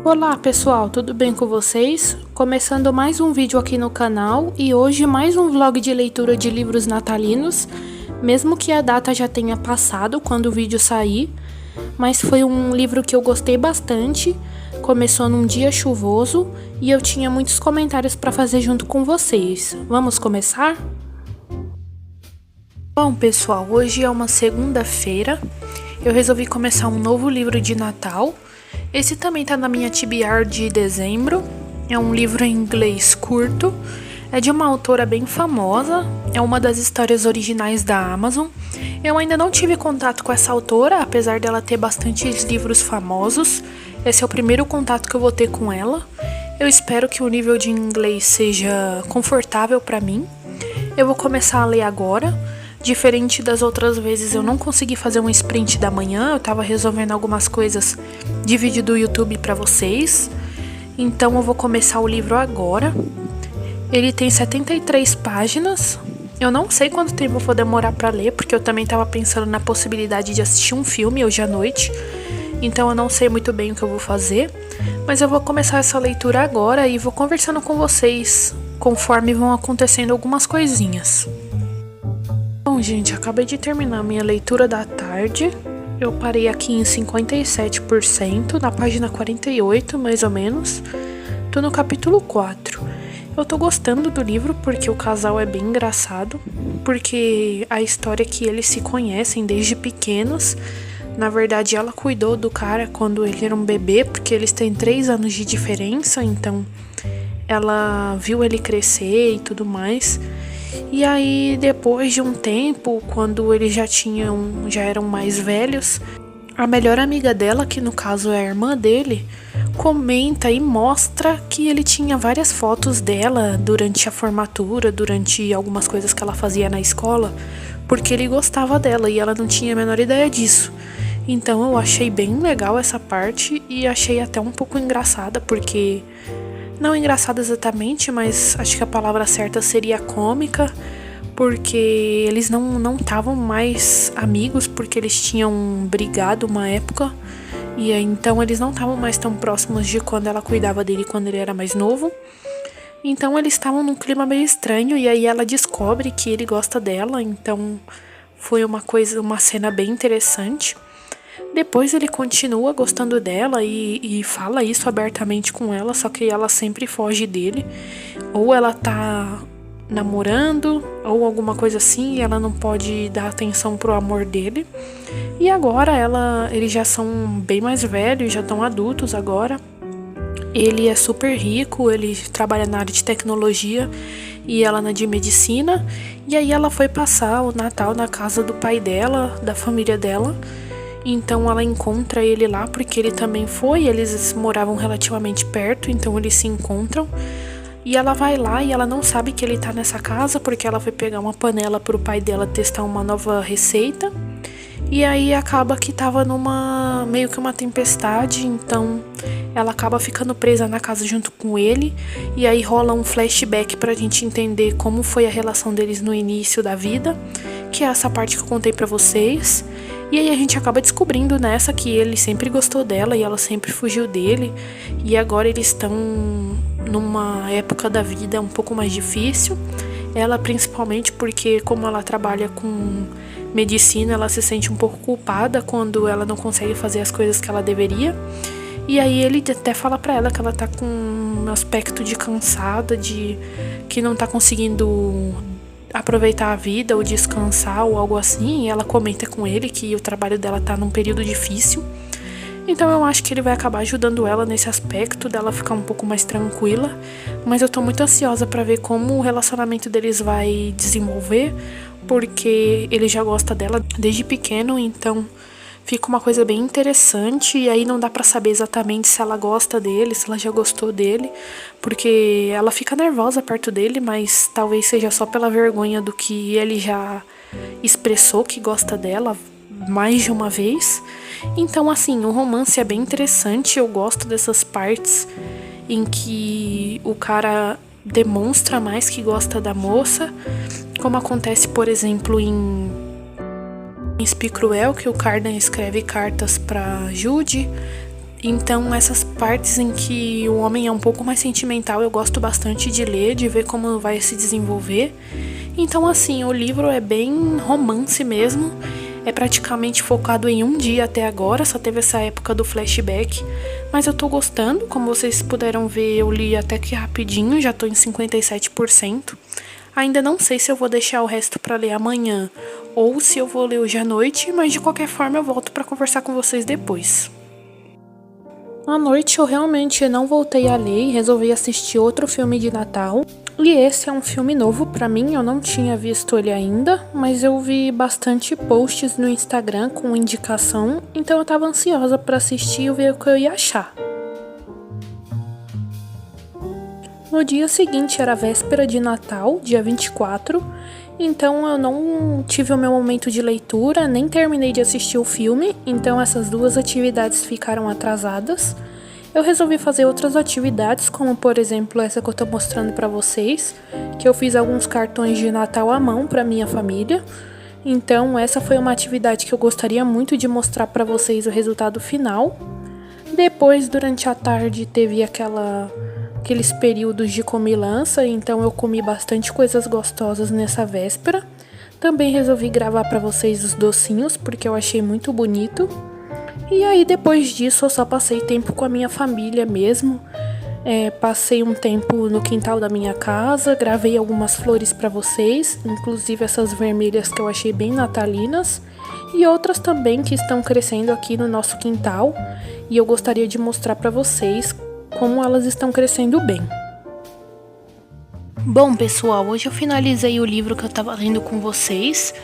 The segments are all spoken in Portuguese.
Olá pessoal, tudo bem com vocês? Começando mais um vídeo aqui no canal e hoje mais um vlog de leitura de livros natalinos, mesmo que a data já tenha passado quando o vídeo sair, mas foi um livro que eu gostei bastante, começou num dia chuvoso e eu tinha muitos comentários para fazer junto com vocês. Vamos começar? Bom pessoal, hoje é uma segunda-feira, eu resolvi começar um novo livro de Natal. Esse também tá na minha TBR de dezembro, é um livro em inglês curto, é de uma autora bem famosa, é uma das histórias originais da Amazon. Eu ainda não tive contato com essa autora, apesar dela ter bastantes livros famosos, esse é o primeiro contato que eu vou ter com ela. Eu espero que o nível de inglês seja confortável para mim. Eu vou começar a ler agora. Diferente das outras vezes, eu não consegui fazer um sprint da manhã, eu tava resolvendo algumas coisas de vídeo do YouTube pra vocês. Então eu vou começar o livro agora. Ele tem 73 páginas. Eu não sei quanto tempo eu vou demorar pra ler, porque eu também tava pensando na possibilidade de assistir um filme hoje à noite. Então eu não sei muito bem o que eu vou fazer. Mas eu vou começar essa leitura agora e vou conversando com vocês conforme vão acontecendo algumas coisinhas. Bom, gente, acabei de terminar minha leitura da tarde. Eu parei aqui em 57%, na página 48, mais ou menos. Tô no capítulo 4. Eu tô gostando do livro porque o casal é bem engraçado, porque a história é que eles se conhecem desde pequenos. Na verdade, ela cuidou do cara quando ele era um bebê, porque eles têm 3 anos de diferença, então ela viu ele crescer e tudo mais. E aí, depois de um tempo, quando eles já eram mais velhos, a melhor amiga dela, que no caso é a irmã dele, comenta e mostra que ele tinha várias fotos dela durante a formatura, durante algumas coisas que ela fazia na escola, porque ele gostava dela e ela não tinha a menor ideia disso. Então eu achei bem legal essa parte e achei até um pouco engraçada, porque... não engraçada exatamente, mas acho que a palavra certa seria cômica, porque eles não estavam mais amigos, porque eles tinham brigado uma época, e aí, então eles não estavam mais tão próximos de quando ela cuidava dele quando ele era mais novo. Então eles estavam num clima meio estranho, e aí ela descobre que ele gosta dela, então foi uma cena bem interessante. Depois ele continua gostando dela e fala isso abertamente com ela, só que ela sempre foge dele. Ou ela tá namorando, ou alguma coisa assim, e ela não pode dar atenção pro amor dele. E agora eles já são bem mais velhos, já estão adultos agora. Ele é super rico, ele trabalha na área de tecnologia e ela na de medicina. E aí ela foi passar o Natal na casa do pai dela, da família dela. Então ela encontra ele lá porque ele também foi, eles moravam relativamente perto, então eles se encontram. E ela vai lá e ela não sabe que ele tá nessa casa porque ela foi pegar uma panela pro pai dela testar uma nova receita. E aí acaba que tava meio que uma tempestade, então ela acaba ficando presa na casa junto com ele. E aí rola um flashback pra gente entender como foi a relação deles no início da vida, que é essa parte que eu contei pra vocês. E aí a gente acaba descobrindo nessa que ele sempre gostou dela e ela sempre fugiu dele. E agora eles estão numa época da vida um pouco mais difícil. Ela principalmente porque, como ela trabalha com medicina, ela se sente um pouco culpada quando ela não consegue fazer as coisas que ela deveria. E aí ele até fala pra ela que ela tá com um aspecto de cansada, de que não tá conseguindo aproveitar a vida ou descansar ou algo assim, e ela comenta com ele que o trabalho dela tá num período difícil. Então eu acho que ele vai acabar ajudando ela nesse aspecto dela ficar um pouco mais tranquila, mas eu tô muito ansiosa pra ver como o relacionamento deles vai desenvolver, porque ele já gosta dela desde pequeno, então fica uma coisa bem interessante. E aí não dá pra saber exatamente se ela gosta dele, se ela já gostou dele, porque ela fica nervosa perto dele, mas talvez seja só pela vergonha do que ele já expressou que gosta dela mais de uma vez. Então assim, o romance é bem interessante, eu gosto dessas partes em que o cara demonstra mais que gosta da moça, como acontece, por exemplo, em Príncipe Cruel, que o Cardan escreve cartas pra Jude Então, essas partes em que o homem é um pouco mais sentimental, eu gosto bastante de ler, de ver como vai se desenvolver. Então, assim, o livro é bem romance mesmo. É praticamente focado em um dia até agora, só teve essa época do flashback. Mas eu tô gostando, como vocês puderam ver, eu li até que rapidinho, já tô em 57%. Ainda não sei se eu vou deixar o resto pra ler amanhã ou se eu vou ler hoje à noite, mas de qualquer forma eu volto pra conversar com vocês depois. À noite eu realmente não voltei a ler e resolvi assistir outro filme de Natal. E esse é um filme novo pra mim, eu não tinha visto ele ainda, mas eu vi bastante posts no Instagram com indicação, então eu tava ansiosa pra assistir e ver o que eu ia achar. No dia seguinte era véspera de Natal, dia 24, então eu não tive o meu momento de leitura, nem terminei de assistir o filme, então essas duas atividades ficaram atrasadas. Eu resolvi fazer outras atividades, como por exemplo essa que eu tô mostrando pra vocês, que eu fiz alguns cartões de Natal à mão pra minha família. Então essa foi uma atividade que eu gostaria muito de mostrar pra vocês o resultado final. Depois, durante a tarde, teve aqueles períodos de comilança, então eu comi bastante coisas gostosas nessa véspera. Também resolvi gravar pra vocês os docinhos, porque eu achei muito bonito. E aí depois disso eu só passei tempo com a minha família mesmo. Passei um tempo no quintal da minha casa, gravei algumas flores pra vocês, inclusive essas vermelhas que eu achei bem natalinas, e outras também que estão crescendo aqui no nosso quintal, e eu gostaria de mostrar pra vocês como elas estão crescendo bem. Bom, pessoal, hoje eu finalizei o livro que eu tava lendo com vocês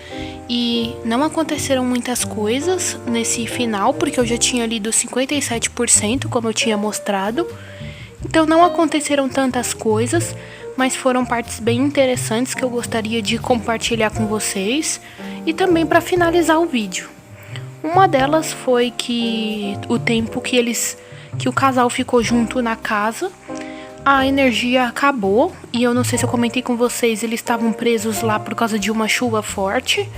e não aconteceram muitas coisas nesse final, porque eu já tinha lido 57%, como eu tinha mostrado. Então não aconteceram tantas coisas, mas foram partes bem interessantes que eu gostaria de compartilhar com vocês e também para finalizar o vídeo. Uma delas foi que o tempo que o casal ficou junto na casa, a energia acabou, e eu não sei se eu comentei com vocês, eles estavam presos lá por causa de uma chuva forte.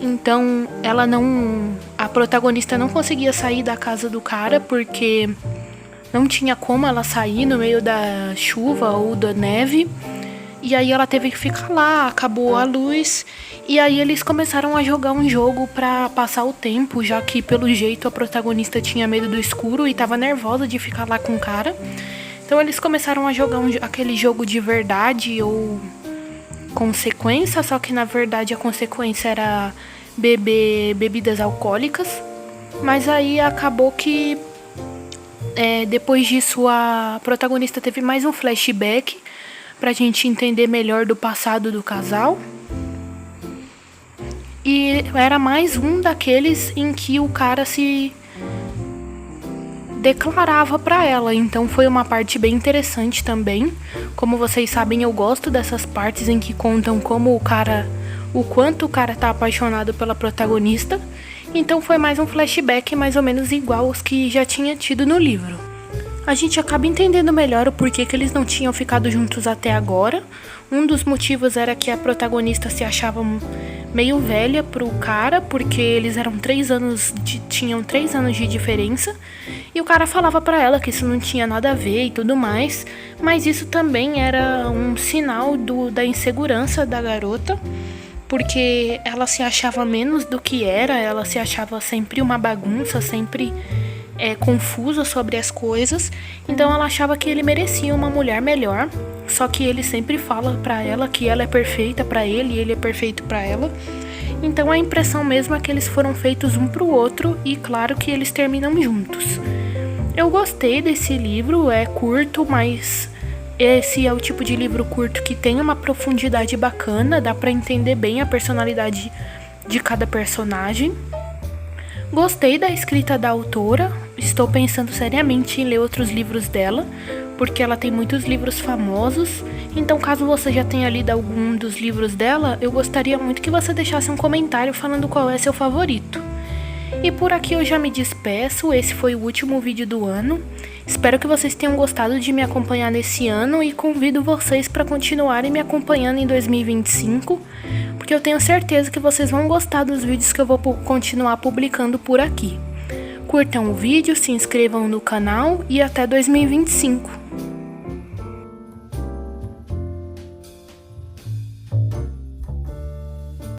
Então a protagonista não conseguia sair da casa do cara porque não tinha como ela sair no meio da chuva ou da neve. E aí ela teve que ficar lá, acabou a luz, e aí eles começaram a jogar um jogo pra passar o tempo, já que pelo jeito a protagonista tinha medo do escuro e tava nervosa de ficar lá com o cara. Então eles começaram a jogar aquele jogo de verdade ou consequência, só que na verdade a consequência era beber bebidas alcoólicas. Mas aí acabou que depois disso a protagonista teve mais um flashback pra gente entender melhor do passado do casal. E era mais um daqueles em que o cara se declarava pra ela, então foi uma parte bem interessante também. Como vocês sabem, eu gosto dessas partes em que contam o quanto o cara tá apaixonado pela protagonista. Então foi mais um flashback mais ou menos igual aos que já tinha tido no livro. A gente acaba entendendo melhor o porquê que eles não tinham ficado juntos até agora. Um dos motivos era que a protagonista se achava meio velha pro cara, porque eles tinham 3 anos de diferença. E o cara falava pra ela que isso não tinha nada a ver e tudo mais. Mas isso também era um sinal da insegurança da garota, porque ela se achava menos do que era, ela se achava sempre uma bagunça, sempre confusa sobre as coisas. Então ela achava que ele merecia uma mulher melhor, só que ele sempre fala pra ela que ela é perfeita pra ele e ele é perfeito pra ela. Então a impressão mesmo é que eles foram feitos um pro outro e claro que eles terminam juntos. Eu gostei desse livro, é curto, mas esse é o tipo de livro curto que tem uma profundidade bacana, dá pra entender bem a personalidade de cada personagem. Gostei da escrita da autora, estou pensando seriamente em ler outros livros dela, porque ela tem muitos livros famosos. Então, caso você já tenha lido algum dos livros dela, eu gostaria muito que você deixasse um comentário falando qual é seu favorito. E por aqui eu já me despeço, esse foi o último vídeo do ano. Espero que vocês tenham gostado de me acompanhar nesse ano e convido vocês para continuarem me acompanhando em 2025, porque eu tenho certeza que vocês vão gostar dos vídeos que eu vou continuar publicando por aqui. Curtam o vídeo, se inscrevam no canal e até 2025.